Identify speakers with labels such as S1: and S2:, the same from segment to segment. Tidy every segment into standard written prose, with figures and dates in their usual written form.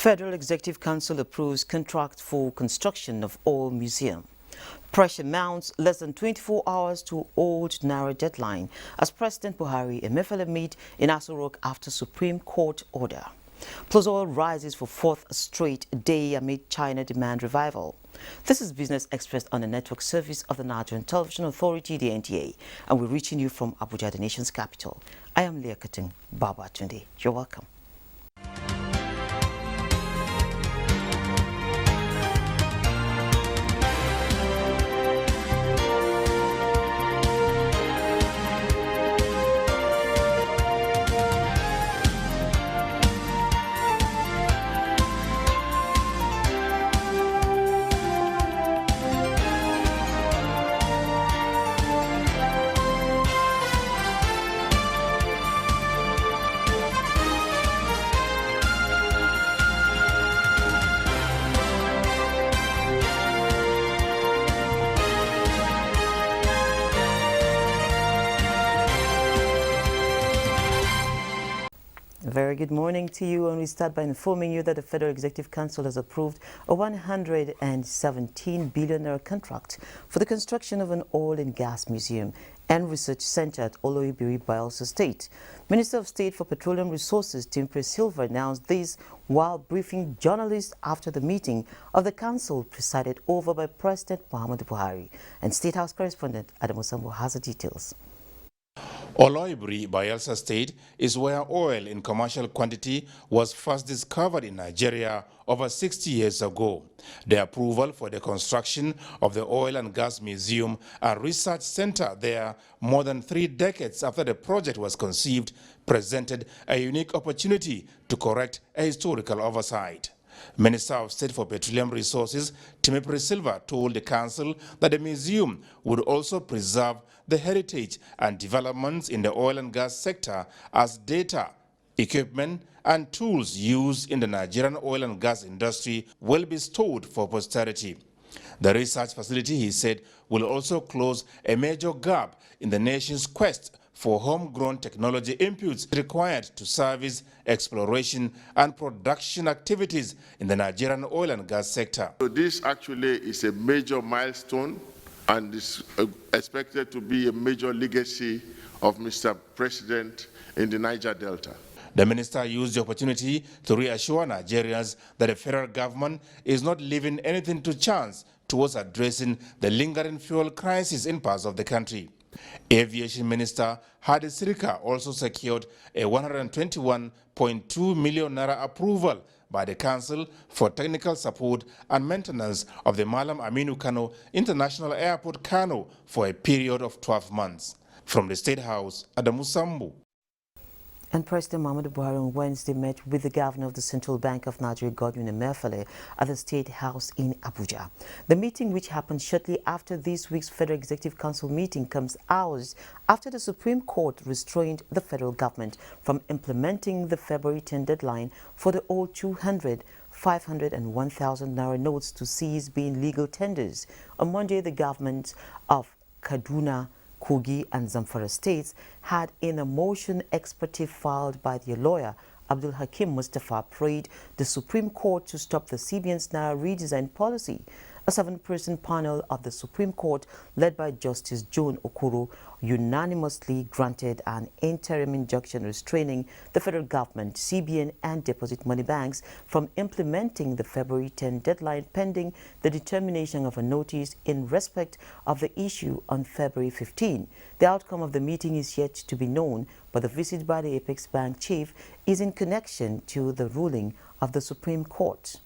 S1: Federal Executive Council approves contract for construction of oil museum. Pressure mounts less than 24 hours to old narrow deadline as President Buhari Emefiele meet in Aso Rock after Supreme Court order. Plus oil rises for fourth straight day amid China demand revival. This is Business Express on the network service of the Nigerian Television Authority, the NTA, and we're reaching you from Abuja, the nation's capital. I am Leah Katun Baba Tunde. You're welcome. Very good morning to you, and we start by informing you that the Federal Executive Council has approved a 117 billion naira contract for the construction of an oil and gas museum and research center at Oloibiri, Bayelsa State. Minister of State for Petroleum Resources Timothy Silva announced this while briefing journalists after the meeting of the council presided over by President Muhammadu Buhari. And State House correspondent Adamu Sambo has the details.
S2: Oloibiri, Bayelsa State, is where oil in commercial quantity was first discovered in Nigeria over 60 years ago. The approval for the construction of the Oil and Gas Museum and Research Center there more than 3 decades after the project was conceived presented a unique opportunity to correct a historical oversight. Minister of State for Petroleum Resources Timothy Silva told the council that the museum would also preserve the heritage and developments in the oil and gas sector as data, equipment, and tools used in the Nigerian oil and gas industry will be stored for posterity. The research facility, he said, will also close a major gap in the nation's quest for homegrown technology inputs required to service exploration and production activities in the Nigerian oil and gas sector.
S3: So this actually is a major milestone and is expected to be a major legacy of Mr. President in the Niger Delta.
S2: The minister used the opportunity to reassure Nigerians that the federal government is not leaving anything to chance towards addressing the lingering fuel crisis in parts of the country. Aviation Minister Hadi Sirika also secured a 121.2 million naira approval by the council for technical support and maintenance of the Malam Aminu Kano International Airport Kano for a period of 12 months. From the State House, Adamu Sambu.
S1: And President Muhammadu Buhari on Wednesday met with the governor of the Central Bank of Nigeria, Godwin Emefiele, at the State House in Abuja. The meeting, which happened shortly after this week's Federal Executive Council meeting, comes hours after the Supreme Court restrained the federal government from implementing the February 10 deadline for the old 200, 500 and 1,000 naira notes to cease being legal tenders. On Monday, the governments of Kaduna, Kogi and Zamfara states had in a motion expletive filed by their lawyer Abdul Hakim Mustafa prayed the Supreme Court to stop the CBN's Naira redesign policy. A 7-person panel of the Supreme Court, led by Justice John Okoro, unanimously granted an interim injunction restraining the federal government, CBN and deposit money banks from implementing the February 10 deadline pending the determination of a notice in respect of the issue on February 15. The outcome of the meeting is yet to be known, but the visit by the Apex Bank chief is in connection to the ruling of the Supreme Court.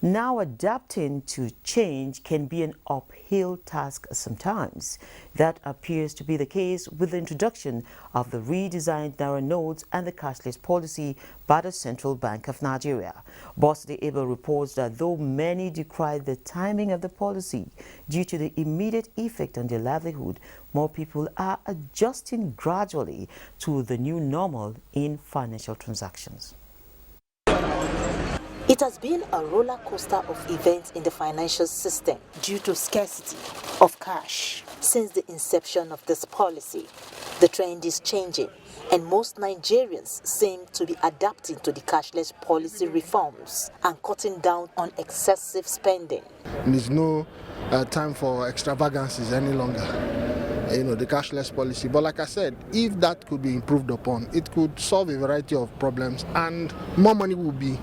S1: Now, adapting to change can be an uphill task sometimes. That appears to be the case with the introduction of the redesigned Naira notes and the cashless policy by the Central Bank of Nigeria. Bosley Abel reports that though many decry the timing of the policy due to the immediate effect on their livelihood, more people are adjusting gradually to the new normal in financial transactions.
S4: It has been a roller coaster of events in the financial system due to scarcity of cash. Since the inception of this policy, the trend is changing, And most Nigerians seem to be adapting to the cashless policy reforms and cutting down on excessive spending.
S5: There's no time for extravagances any longer, the cashless policy. But like I said, if that could be improved upon, it could solve a variety of problems and more money will be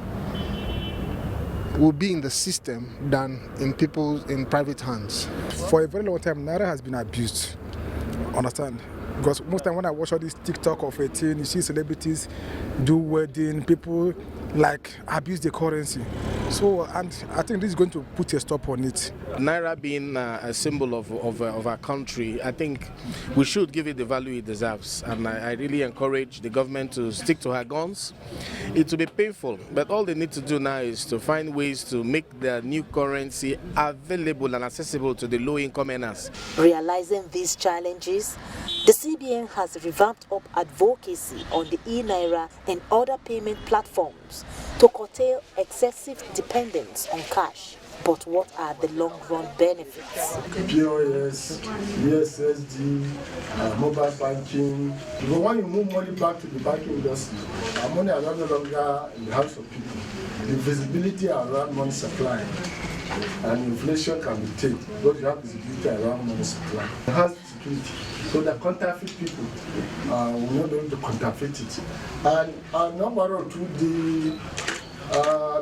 S5: in the system than in private hands.
S6: For a very long time, Naira has been abused. Understand? Because most time when I watch all this TikTok of 18, you see celebrities do wedding, people abuse the currency. So, and I think this is going to put a stop on it.
S7: Naira being a symbol of our country, I think we should give it the value it deserves. And I really encourage the government to stick to her guns. It will be painful, but all they need to do now is to find ways to make the new currency available and accessible to the low-income earners.
S4: Realizing these challenges, the CBN has revamped up advocacy on the e-Naira and other payment platforms to curtail excessive dependence on cash. But what are the long-run benefits?
S8: POS, USSD, mobile banking. But when you move money back to the banking industry, our money are no longer in the hands of people. The visibility around money supply and inflation can be taken because you have visibility around money supply. Enhanced security. So the counterfeit people will not be able to counterfeit it. And number two, the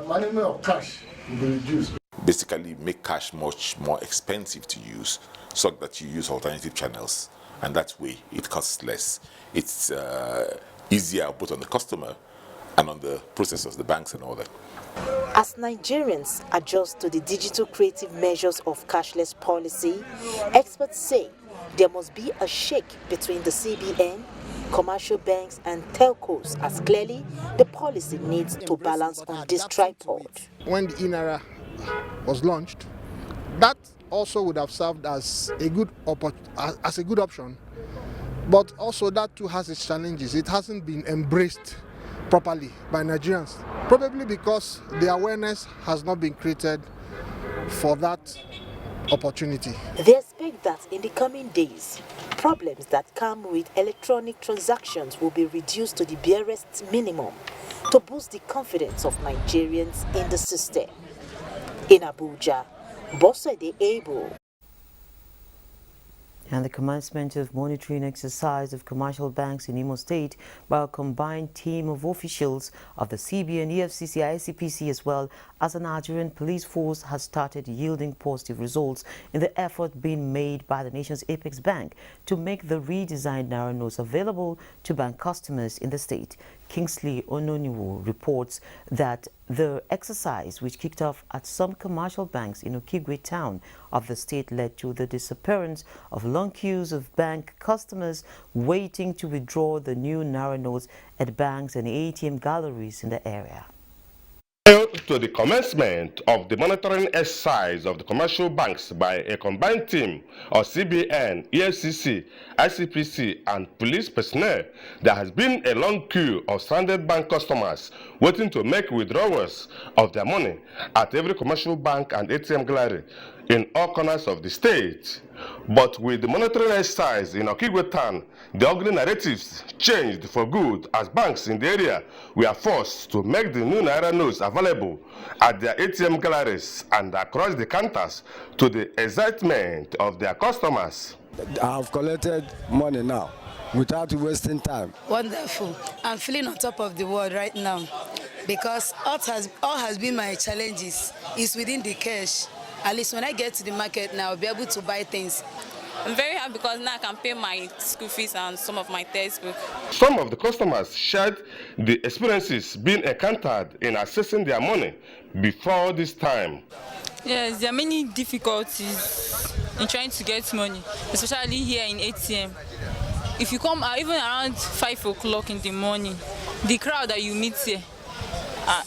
S8: management of cash will be reduced.
S9: Basically make cash much more expensive to use so that you use alternative channels, and that way it costs less. It's easier both on the customer and on the processors, the banks and all that.
S4: As Nigerians adjust to the digital creative measures of cashless policy, experts say there must be a shake between the CBN, commercial banks and telcos, as clearly the policy needs to balance on this tripod.
S5: When the e-Naira was launched, that also would have served as a good option, but also that too has its challenges. It hasn't been embraced properly by Nigerians, probably because the awareness has not been created for that opportunity.
S4: They expect that in the coming days, problems that come with electronic transactions will be reduced to the barest minimum to boost the confidence of Nigerians in the system. In Abuja, Bosede Able.
S1: And the commencement of monitoring exercise of commercial banks in Imo State by a combined team of officials of the CBN, EFCC, ICPC, as well as the Nigerian police force has started yielding positive results in the effort being made by the nation's apex bank to make the redesigned Naira notes available to bank customers in the state. Kingsley Ononiwo reports that the exercise, which kicked off at some commercial banks in Okigwe town of the state, led to the disappearance of long queues of bank customers waiting to withdraw the new Naira notes at banks and ATM galleries in the area.
S10: To the commencement of the monitoring exercise of the commercial banks by a combined team of CBN, EFCC, ICPC and police personnel, there has been a long queue of stranded bank customers waiting to make withdrawals of their money at every commercial bank and ATM gallery in all corners of the state. But with the monitoring exercise in Okigwe town, the ugly narratives changed for good as banks in the area were forced to make the new Naira notes available at their ATM galleries and across the counters to the excitement of their customers.
S11: I have collected money now without wasting time.
S12: Wonderful. I'm feeling on top of the world right now because all has been my challenges is within the cash. At least when I get to the market now, I'll be able to buy things.
S13: I'm very happy because now I can pay my school fees and some of my textbooks.
S10: Some of the customers shared the experiences being encountered in accessing their money before this time.
S13: Yes, there are many difficulties in trying to get money, especially here in ATM. If you come even around 5 o'clock in the morning, the crowd that you meet here,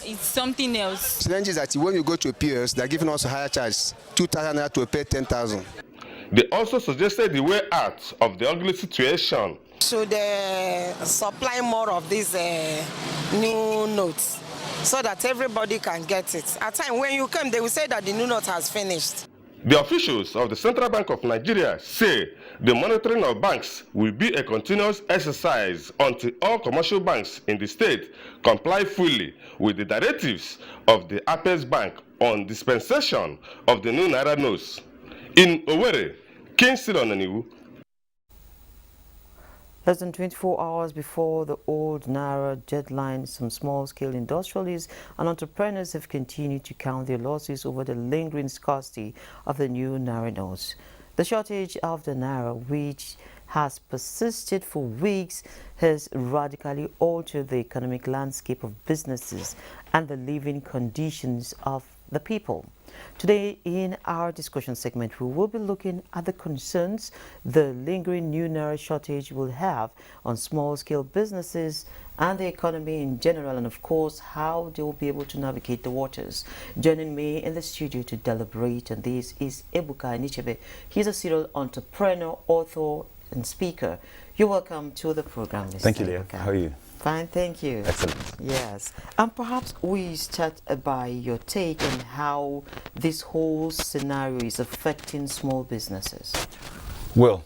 S13: it's something else.
S14: The challenge is that when you go to a POS, they're giving us a higher charge, 2,000 naira to pay 10,000.
S10: They also suggested the way out of the ugly situation.
S15: Should supply more of these new notes so that everybody can get it. At times when you come, they will say that the new note has finished.
S10: The officials of the Central Bank of Nigeria say the monitoring of banks will be a continuous exercise until all commercial banks in the state comply fully with the directives of the Apex Bank on dispensation of the new Naira notes. In Owerri, Kingsley Onaniwu.
S1: Less than 24 hours before the old Naira deadline, some small-scale industrialists and entrepreneurs have continued to count their losses over the lingering scarcity of the new Naira notes. The shortage of the Naira, which has persisted for weeks, has radically altered the economic landscape of businesses and the living conditions of the people. Today, in our discussion segment, we will be looking at the concerns the lingering new Naira shortage will have on small-scale businesses and the economy in general, and of course, how they will be able to navigate the waters. Joining me in the studio to deliberate on this is Ebuka Naturebe. He's a serial entrepreneur, author, and speaker. You're welcome to the program, Mr.
S16: Thank you, Leah.
S1: Ebuka.
S16: How are you?
S1: Fine, thank you.
S16: Excellent.
S1: Yes. And perhaps we start by your take on how this whole scenario is affecting small businesses.
S16: Well,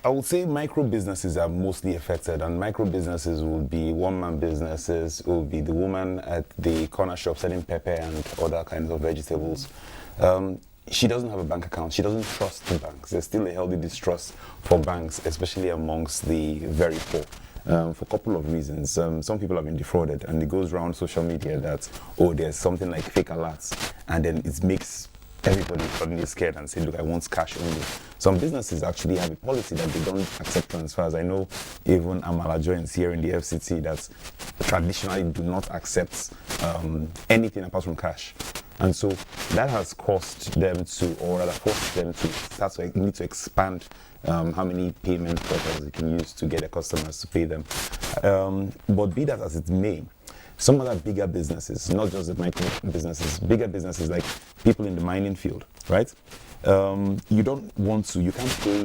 S16: I would say micro businesses are mostly affected, and micro businesses will be one-man businesses, will be the woman at the corner shop selling pepper and other kinds of vegetables. She doesn't have a bank account. She doesn't trust the banks. There's still a healthy distrust for banks, especially amongst the very poor. For a couple of reasons. Some people have been defrauded, and it goes around social media that, oh, there's something like fake alerts, and then it makes everybody suddenly scared and say, look, I want cash only. Some businesses actually have a policy that they don't accept transfers. I know even Amala joins here in the FCT that traditionally do not accept anything apart from cash. And so that has caused them to, or rather forced them to start to need to expand how many payment portals they can use to get their customers to pay them. But be that as it may, some other bigger businesses, not just the micro businesses, bigger businesses like people in the mining field, right? You don't want to, you can't pay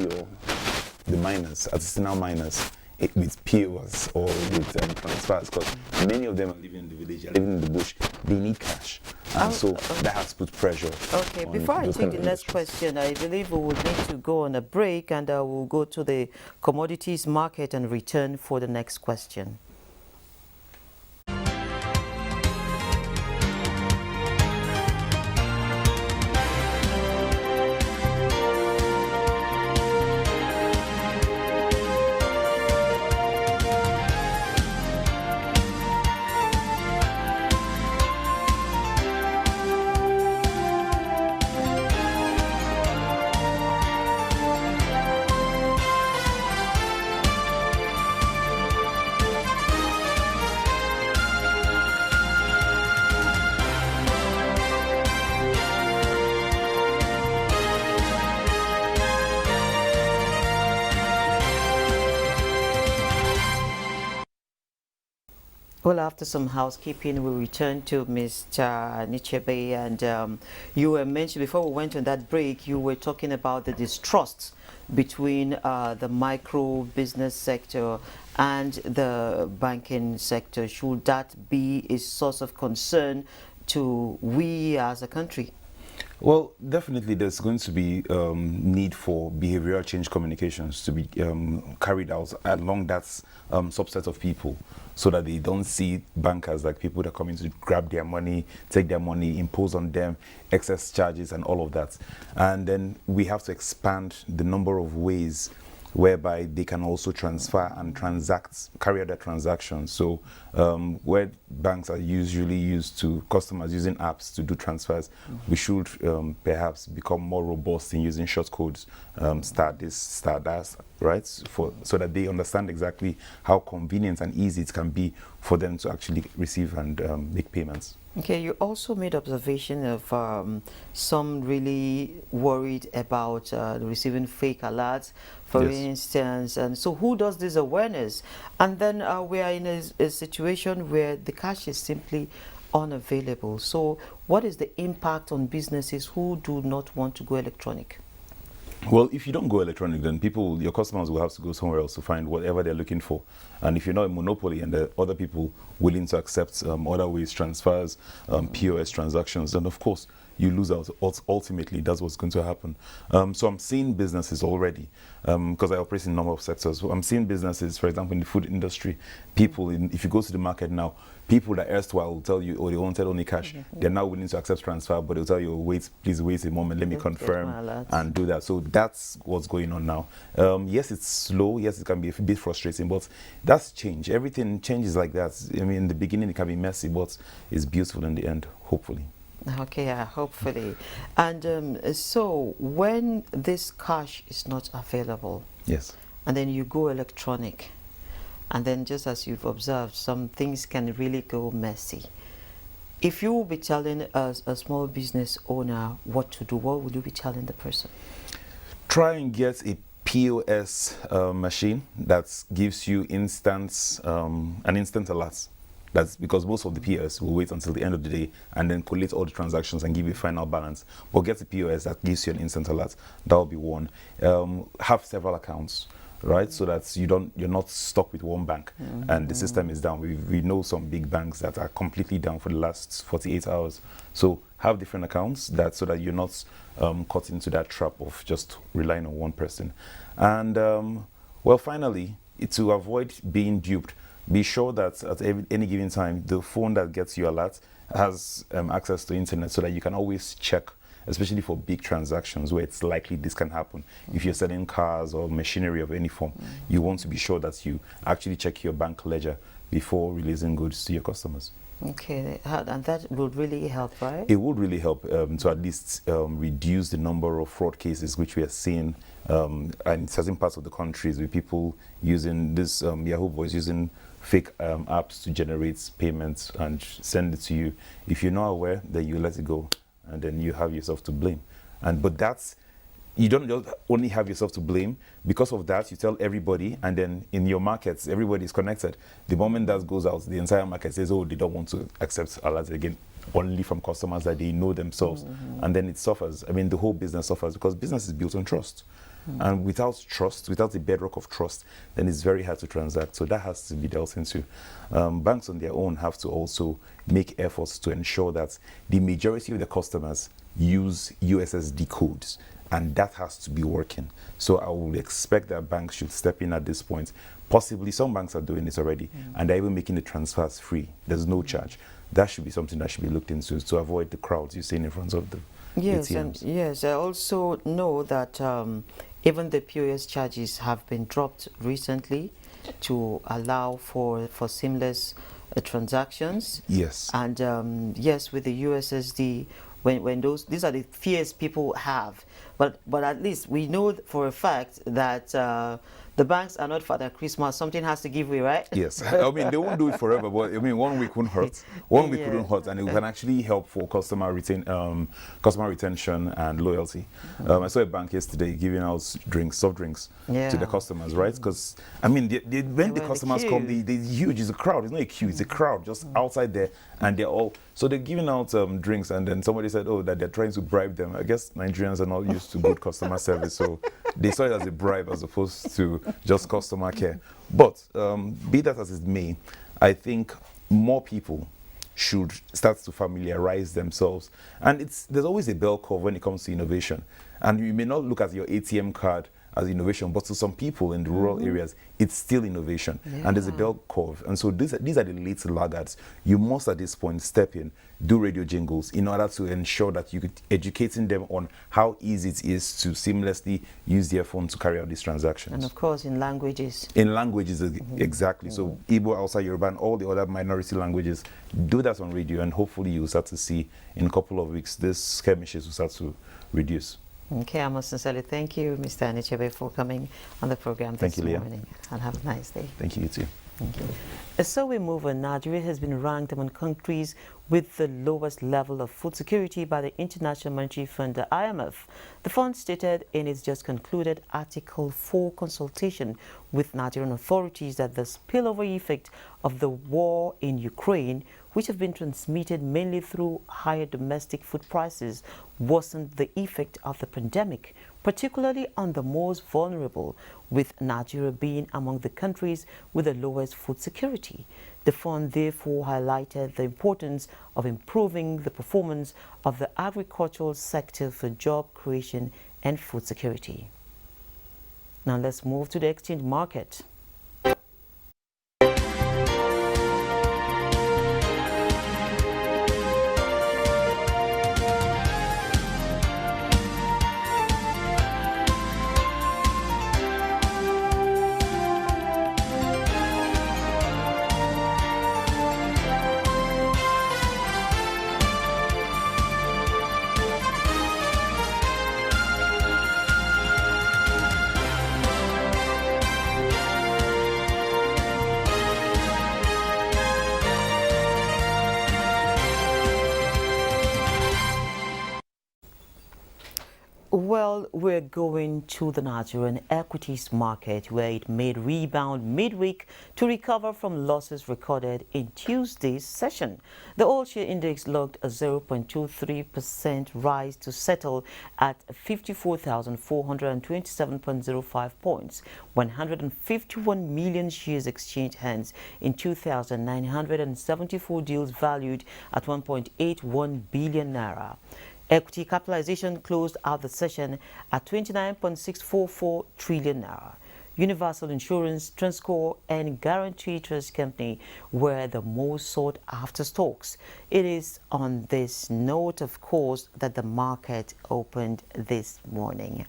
S16: the miners, artisanal miners, with POS or with transfers, because many of them are living in the village, are living in the bush, they need cash. And so that has put pressure.
S1: Okay, before I take the next question, I believe we will need to go on a break, and we'll go to the commodities market and return for the next question. Well, after some housekeeping, we return to Mr. Naturebe, and you were mentioned before we went on that break, you were talking about the distrust between the micro business sector and the banking sector. Should that be a source of concern to we as a country?
S16: Well, definitely there's going to be need for behavioral change communications to be carried out along that subset of people, so that they don't see bankers like people that come in to grab their money, take their money, impose on them excess charges and all of that. And then we have to expand the number of ways whereby they can also transfer and carry out their transactions. So where banks are usually used to customers using apps to do transfers, we should perhaps become more robust in using short codes, start this, start that, right? So that they understand exactly how convenient and easy it can be for them to actually receive and make payments.
S1: Okay, you also made observation of some really worried about receiving fake alerts, for instance, and so who does this awareness? And then we are in a situation where the cash is simply unavailable. So what is the impact on businesses who do not want to go electronic?
S16: Well, if you don't go electronic, then your customers will have to go somewhere else to find whatever they're looking for. And if you're not a monopoly and there are other people willing to accept other ways, transfers, POS transactions, then of course you lose out. Ultimately, that's what's going to happen. So I'm seeing businesses already, because I operate in a number of sectors. So I'm seeing businesses, for example, in the food industry, people, if you go to the market now, people that erstwhile will tell you, oh, they wanted only cash. They're now willing to accept transfer, but they'll tell you, wait, please wait a moment, let me confirm and do that. So that's what's going on now. Yes, it's slow. Yes, it can be a bit frustrating, but that's change. Everything changes like that. I mean, in the beginning, it can be messy, but it's beautiful in the end, hopefully.
S1: Okay, yeah, hopefully. And so when this cash is not available,
S16: yes,
S1: and then you go electronic, and then just as you've observed, some things can really go messy. If you will be telling a small business owner what to do, what would you be telling the person?
S16: Try and get a POS machine that gives you an instant alert. That's because most of the POS will wait until the end of the day and then collate all the transactions and give you a final balance. But get a POS that gives you an instant alert. That will be one. Have several accounts, right? So that you're not stuck with one bank and the system is down. We know some big banks that are completely down for the last 48 hours. So have different accounts so that you're not caught into that trap of just relying on one person. And well, finally, to avoid being duped, be sure that at any given time, the phone that gets you alert has access to internet so that you can always check, especially for big transactions where it's likely this can happen. If you're selling cars or machinery of any form, you want to be sure that you actually check your bank ledger before releasing goods to your customers.
S1: Okay, and that would really help, right?
S16: It would really help to at least reduce the number of fraud cases which we are seeing in certain parts of the countries with people using this Yahoo Voice, using fake apps to generate payments and send it to you. If you're not aware, then you let it go, and then you have yourself to blame. But that's, you don't just only have yourself to blame. Because of that, you tell everybody, and then in your markets, everybody is connected. The moment that goes out, the entire market says, oh, they don't want to accept alerts again, only from customers that they know themselves. And then it suffers. I mean, the whole business suffers because business is built on trust. And without trust, without the bedrock of trust, then it's very hard to transact. So that has to be dealt into. Banks on their own have to also make efforts to ensure that the majority of the customers use USSD codes, and that has to be working. So I would expect that banks should step in at this point. Possibly some banks are doing this already, and they're even making the transfers free. There's no charge. That should be something that should be looked into to avoid the crowds you see in front of the ATMs.
S1: And yes, I also know that even the POS charges have been dropped recently to allow for seamless transactions.
S16: Yes.
S1: And yes, with the USSD, when these are the fears people have, but at least we know for a fact that the banks are not Father Christmas. Something has to give way, right?
S16: Yes. I mean, they won't do it forever, but I mean, 1 week wouldn't hurt. 1 week wouldn't hurt, and it can actually help for customer retention and loyalty. I saw a bank yesterday giving out soft drinks to the customers, right? Because I mean, when the customers come, they're huge. It's a crowd. It's not a queue. It's a crowd just outside there, and so they're giving out drinks, and then somebody said, oh, that they're trying to bribe them. I guess Nigerians are not used to good customer service, so they saw it as a bribe as opposed to just customer care. But be that as it may, I think more people should start to familiarize themselves. And there's always a bell curve when it comes to innovation. And you may not look at your ATM card as innovation, but to some people in the rural areas, it's still innovation. And there's a bell curve. And so these are the late laggards. You must at this point step in, do radio jingles in order to ensure that you're educating them on how easy it is to seamlessly use their phone to carry out these transactions.
S1: And of course, in languages.
S16: In languages, exactly. So Igbo, Hausa, Yoruba, and all the other minority languages, do that on radio, and hopefully you'll start to see in a couple of weeks, these skirmishes will start to reduce.
S1: Okay, I must sincerely thank you, Mr. Naturebe, for coming on the program this morning. And have a nice day.
S16: Thank you, you too.
S1: Thank you. So we move on. Nigeria has been ranked among countries with the lowest level of food security by the International Monetary Fund, the IMF. The fund stated in its just concluded Article 4 consultation with Nigerian authorities that the spillover effect of the war in Ukraine, which have been transmitted mainly through higher domestic food prices, worsened the effect of the pandemic, particularly on the most vulnerable, with Nigeria being among the countries with the lowest food security. The fund therefore highlighted the importance of improving the performance of the agricultural sector for job creation and food security. Now let's move to the exchange market. Well, we're going to the Nigerian equities market where it made rebound midweek to recover from losses recorded in Tuesday's session. The all-share index logged a 0.23% rise to settle at 54,427.05 points, 151 million shares exchanged hands in 2,974 deals valued at 1.81 billion naira. Equity capitalization closed out the session at 29.644 trillion naira. Universal Insurance, Transcorp, and Guarantee Trust Company were the most sought after stocks. It is on this note, of course, that the market opened this morning.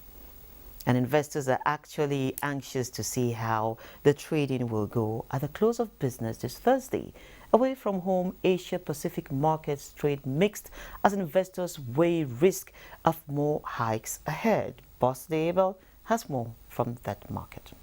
S1: And investors are actually anxious to see how the trading will go at the close of business this Thursday. Away from home, Asia-Pacific markets trade mixed as investors weigh risk of more hikes ahead. Boss Abel has more from that market.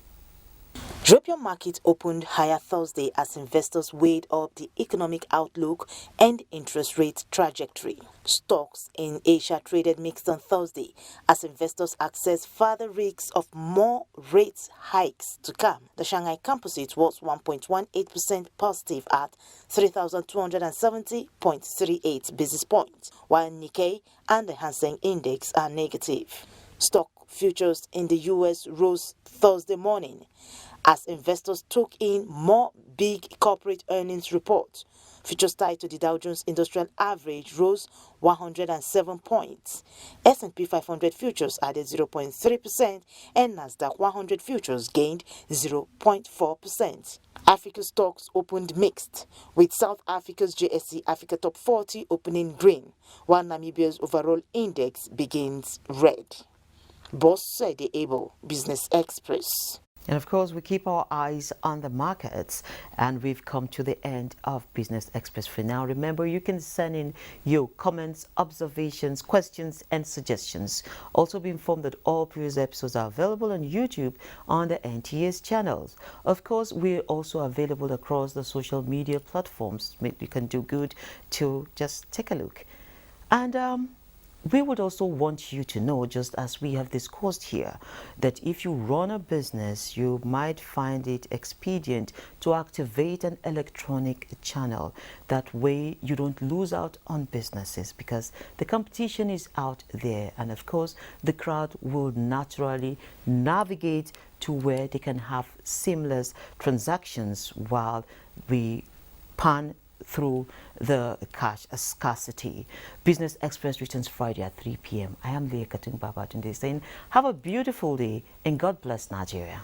S4: European market opened higher Thursday as investors weighed up the economic outlook and interest rate trajectory. Stocks in Asia traded mixed on Thursday as investors assessed further risks of more rate hikes to come. The Shanghai Composite was 1.18% positive at 3,270.38 basis points, while Nikkei and the Hang Seng Index are negative. Stock futures in the U.S. rose Thursday morning as investors took in more big corporate earnings reports. Futures tied to the Dow Jones Industrial Average rose 107 points. S&P 500 futures added 0.3% and Nasdaq 100 futures gained 0.4%. Africa stocks opened mixed, with South Africa's JSE Africa Top 40 opening green, while Namibia's overall index begins red. Boss said Able, Business Express.
S1: And of course, we keep our eyes on the markets, and we've come to the end of Business Express for now. Remember, you can send in your comments, observations, questions, and suggestions. Also be informed that all previous episodes are available on YouTube on the NTA's channels. Of course, we're also available across the social media platforms. You can do good to just take a look. And we would also want you to know, just as we have discussed here, that if you run a business, you might find it expedient to activate an electronic channel. That way you don't lose out on businesses, because the competition is out there, and of course the crowd will naturally navigate to where they can have seamless transactions while we pan through the cash scarcity. Business Express returns Friday at 3 p.m. I am Leah Katung Babatunde saying, have a beautiful day and God bless Nigeria.